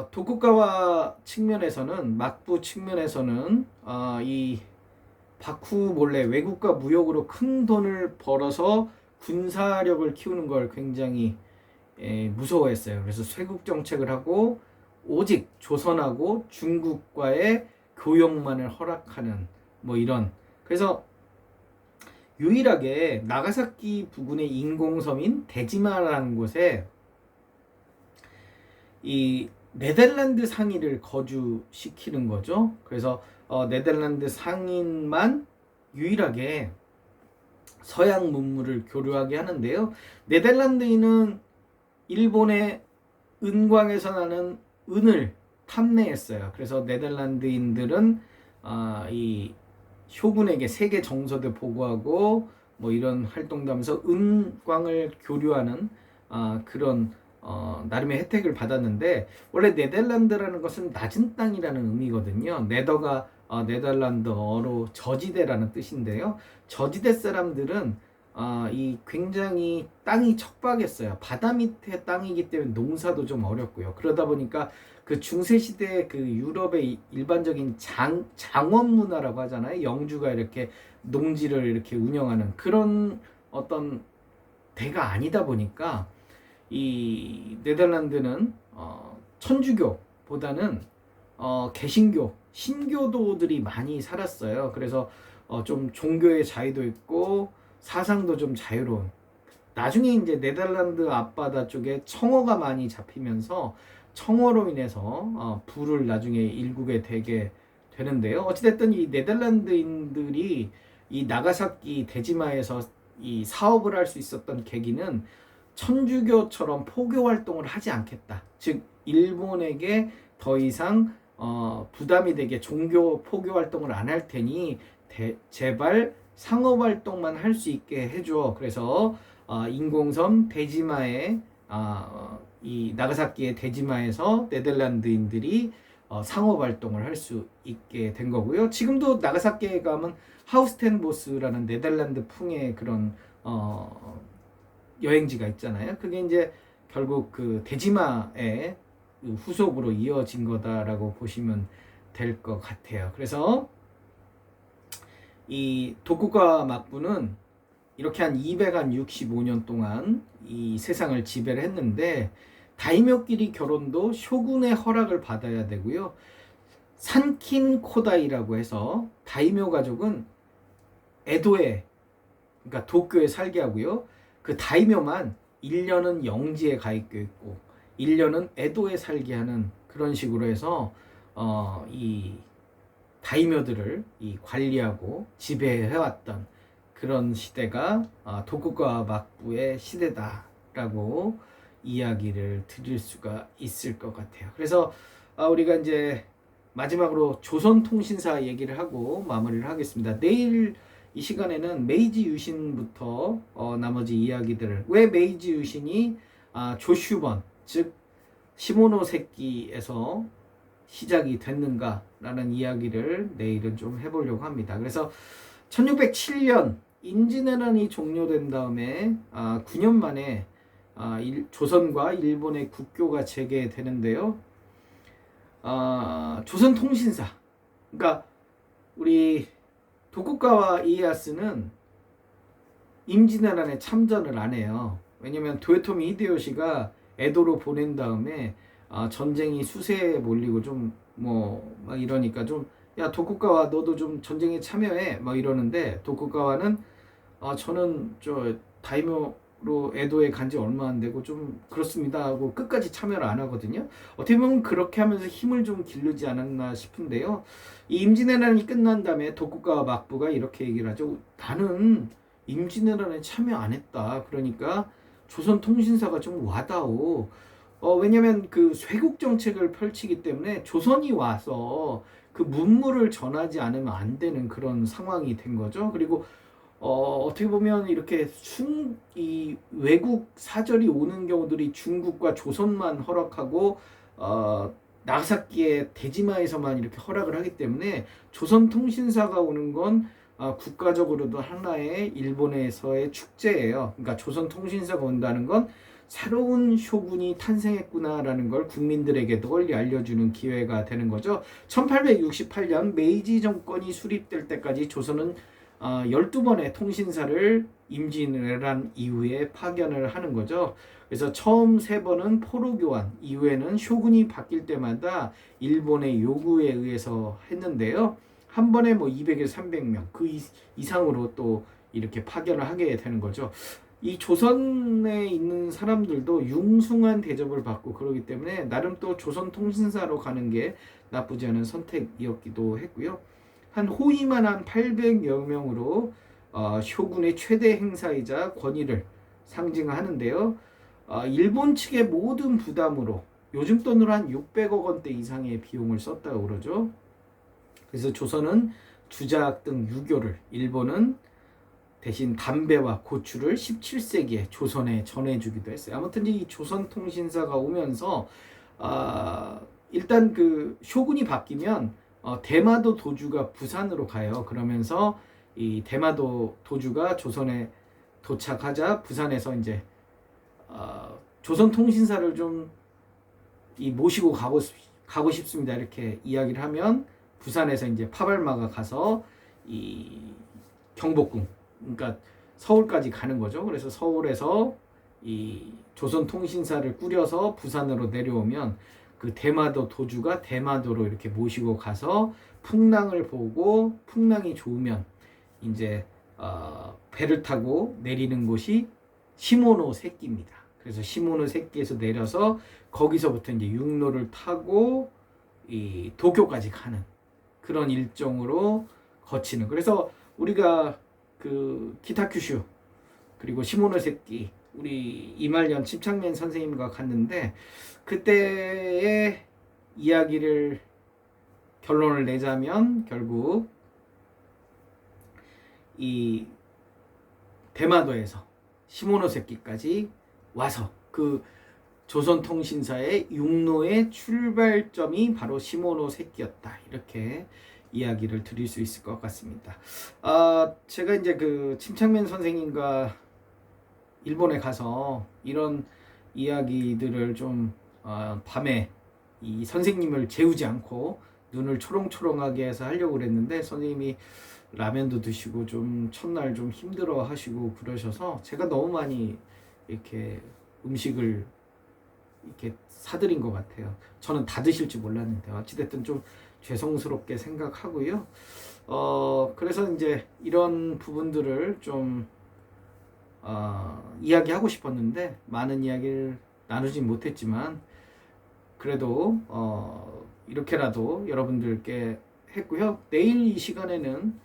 A: 도쿠가와 측면에서는, 막부 측면에서는 이 바쿠 몰래 외국과 무역으로 큰 돈을 벌어서 군사력을 키우는 걸 굉장히 무서워했어요. 그래서 쇄국 정책을 하고 오직 조선하고 중국과의 교역만을 허락하는 뭐 이런, 그래서 유일하게 나가사키 부근의 인공섬인 데지마라는 곳에 이 네덜란드 상인을 거주시키는 거죠. 그래서 네덜란드 상인만 유일하게 서양 문물을 교류하게 하는데요. 네덜란드인은 일본의 은광에서 나는 은을 탐내했어요. 그래서 네덜란드인들은 이 쇼군에게 세계 정서도 보고하고 뭐 이런 활동도 하면서 은광을 교류하는 그런 나름의 혜택을 받았는데, 원래 네덜란드라는 것은 낮은 땅이라는 의미거든요. 네더가 네덜란드어로 저지대라는 뜻인데요. 저지대 사람들은 이 굉장히 땅이 척박했어요. 바다 밑에 땅이기 때문에 농사도 좀 어렵고요. 그러다 보니까 그 중세시대 그 유럽의 일반적인 장원 문화라고 하잖아요. 영주가 이렇게 농지를 이렇게 운영하는 그런 어떤 대가 아니다 보니까 이 네덜란드는 천주교보다는 개신교, 신교도들이 많이 살았어요. 그래서 좀 종교의 자유도 있고 사상도 좀 자유로운. 나중에 이제 네덜란드 앞바다 쪽에 청어가 많이 잡히면서 청어로 인해서 부를 나중에 일구게 되게 되는데요. 어찌됐든 이 네덜란드인들이 이 나가사키 데지마에서 이 사업을 할 수 있었던 계기는 천주교처럼 포교 활동을 하지 않겠다. 즉 일본에게 더 이상 부담이 되게 종교 포교 활동을 안 할 테니 제발 상업 활동만 할 수 있게 해줘. 그래서 인공섬 데지마에 이 나가사키의 데지마에서 네덜란드인들이 상업 활동을 할 수 있게 된 거고요. 지금도 나가사키에 가면 하우스텐보스라는 네덜란드 풍의 그런 여행지가 있잖아요. 그게 이제 결국 그 데지마의 후속으로 이어진 거다라고 보시면 될 것 같아요. 그래서 이 도쿠가와 막부는 이렇게 한 265년 동안 이 세상을 지배를 했는데, 다이묘끼리 결혼도 쇼군의 허락을 받아야 되고요. 산킨 코다이라고 해서 다이묘 가족은 에도에, 그러니까 도쿄에 살게 하고요. 그 다이묘만 1년은 영지에 가 있고 1년은 에도에 살게 하는 그런 식으로 해서 이 다이묘들을 이 관리하고 지배해왔던 그런 시대가 도쿠가와 막부의 시대다라고 이야기를 드릴 수가 있을 것 같아요. 그래서 우리가 이제 마지막으로 조선통신사 얘기를 하고 마무리를 하겠습니다. 내일 이 시간에는 메이지 유신부터 나머지 이야기들을, 왜 메이지 유신이 조슈번 즉 시모노세키에서 시작이 됐는가라는 이야기를 내일은 좀 해보려고 합니다. 그래서 1607년 임진왜란이 종료된 다음에 9년 만에 조선과 일본의 국교가 재개되는데요. 조선통신사, 그러니까 우리 도쿠가와 이에야스는 임진왜란에 참전을 안 해요. 왜냐면 도요토미 히데요시가 에도로 보낸 다음에 전쟁이 수세에 몰리고 좀 뭐 막 이러니까 좀, 야 도쿠가와 너도 좀 전쟁에 참여해 막 이러는데, 도쿠가와는 저는 저 다이묘로 에도에 간지 얼마 안 되고 좀 그렇습니다 하고 끝까지 참여를 안 하거든요. 어떻게 보면 그렇게 하면서 힘을 좀 기르지 않았나 싶은데요. 이 임진왜란이 끝난 다음에 도쿠가와 막부가 이렇게 얘기를 하죠. 나는 임진왜란에 참여 안 했다. 그러니까 조선통신사가 좀 와다오. 왜냐면 그 쇄국 정책을 펼치기 때문에 조선이 와서 그 문물을 전하지 않으면 안 되는 그런 상황이 된 거죠. 그리고 어떻게 보면 이렇게 이 외국 사절이 오는 경우들이 중국과 조선만 허락하고 나가사키의 대지마에서만 이렇게 허락을 하기 때문에 조선통신사가 오는 건 국가적으로도 하나의 일본에서의 축제예요. 그러니까 조선통신사가 온다는 건 새로운 쇼군이 탄생했구나라는 걸 국민들에게도 널리 알려주는 기회가 되는 거죠. 1868년 메이지 정권이 수립될 때까지 조선은 12번의 통신사를 임진왜란 이후에 파견을 하는 거죠. 그래서 처음 3번은 포로 교환, 이후에는 쇼군이 바뀔 때마다 일본의 요구에 의해서 했는데요. 한 번에 뭐 200에서 300명 그 이상으로 또 이렇게 파견을 하게 되는 거죠. 이 조선에 있는 사람들도 융숭한 대접을 받고 그러기 때문에 나름 또 조선통신사로 가는 게 나쁘지 않은 선택이었기도 했고요. 한 호위만 한 800여 명으로 쇼군의 최대 행사이자 권위를 상징하는데요. 일본 측의 모든 부담으로 요즘 돈으로 한 600억 원대 이상의 비용을 썼다고 그러죠. 그래서 조선은 주작 등 유교를, 일본은 대신 담배와 고추를 17세기에 조선에 전해주기도 했어요. 아무튼 이 조선통신사가 오면서 일단 그 쇼군이 바뀌면 대마도 도주가 부산으로 가요. 그러면서 이 대마도 도주가 조선에 도착하자 부산에서 이제 조선통신사를 좀 모시고 가고 싶습니다. 이렇게 이야기를 하면 부산에서 이제 파발마가 가서 이 경복궁, 그러니까 서울까지 가는 거죠. 그래서 서울에서 이 조선통신사를 꾸려서 부산으로 내려오면 그 대마도 도주가 대마도로 이렇게 모시고 가서 풍랑을 보고 풍랑이 좋으면 이제 배를 타고 내리는 곳이 시모노세키입니다. 그래서 시모노세키에서 내려서 거기서부터 이제 육로를 타고 이 도쿄까지 가는 그런 일정으로 거치는. 그래서 우리가 그 기타큐슈 그리고 시모노세키 우리 이말년 침착맨 선생님과 갔는데 그때의 이야기를 결론을 내자면 결국 이 대마도에서 시모노세키까지 와서 그 조선통신사의 육로의 출발점이 바로 시모노세키였다. 이렇게 이야기를 드릴 수 있을 것 같습니다. 제가 이제 그 침착맨 선생님과 일본에 가서 이런 이야기들을 좀 밤에 이 선생님을 재우지 않고 눈을 초롱초롱하게 해서 하려고 그랬는데 선생님이 라면도 드시고 좀 첫날 좀 힘들어 하시고 그러셔서 제가 너무 많이 이렇게 음식을 이렇게 사드린 것 같아요. 저는 다 드실 줄 몰랐는데 어찌됐든 좀 죄송스럽게 생각하고요. 그래서 이제 이런 부분들을 좀 이야기하고 싶었는데 많은 이야기를 나누진 못했지만 그래도 이렇게라도 여러분들께 했고요. 내일 이 시간에는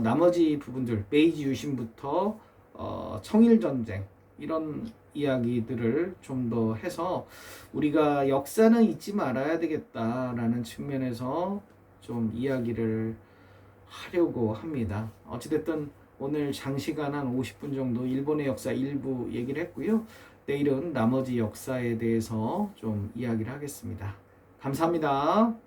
A: 나머지 부분들 메이지 유신부터 청일전쟁 이런 이야기들을 좀 더 해서 우리가 역사는 잊지 말아야 되겠다라는 측면에서 좀 이야기를 하려고 합니다. 어찌됐든 오늘 장시간 한 50분 정도 일본의 역사 일부 얘기를 했고요. 내일은 나머지 역사에 대해서 좀 이야기를 하겠습니다. 감사합니다.